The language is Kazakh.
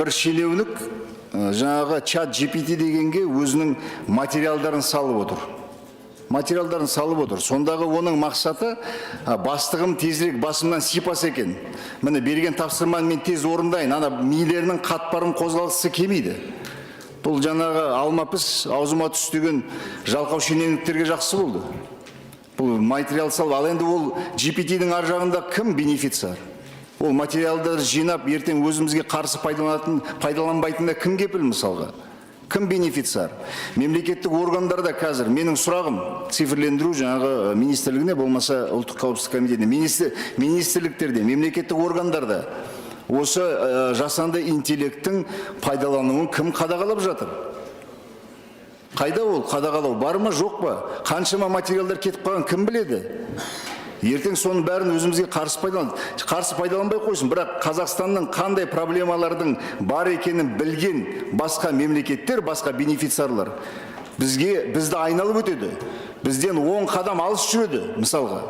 бір шенеунік жаңағы чат GPT дегенге өзінің материалдарын салып отыр. Сондағы оның мақсаты бастығым тезірек басымнан сипаса екен. Міне берген тапсырманы мен тез орындайын. Ана милерінің қатпарын қозғалысы келмейді. Бұл жаңағы алмапыс аузыма түстеген жалқау шенеуніктерге жақсы болды. Бұл материал салып, ал енді ол GPT-дің ар жағында кім бенефициар? Ол материалдарды жинап, ертең өзімізге қарсы пайдаланбайтында кім кепіл мысалға? Кім бенефициар? Мемлекеттік органдарда қазір менің сұрағым цифрлендіру жаңағы министрлігіне, болмаса ұлттық қауіпсіздік комитетіне, министрліктерде, мемлекеттік органдарда осы жасанды интеллекттің пайдалануын кім қадағалап жатыр? Қайда ол қадағалау бар ма, жоқ па? Қаншама материалдар кетіп қалған кім біледі? Ертең соның бәрін өзімізге қарсы пайдаланбай қойсын. Бірақ Қазақстанның қандай проблемалардың бар екенін білген басқа мемлекеттер, басқа бенефициарлар бізді айналып өтеді. Бізден 10 қадам алыс жүреді, мысалға.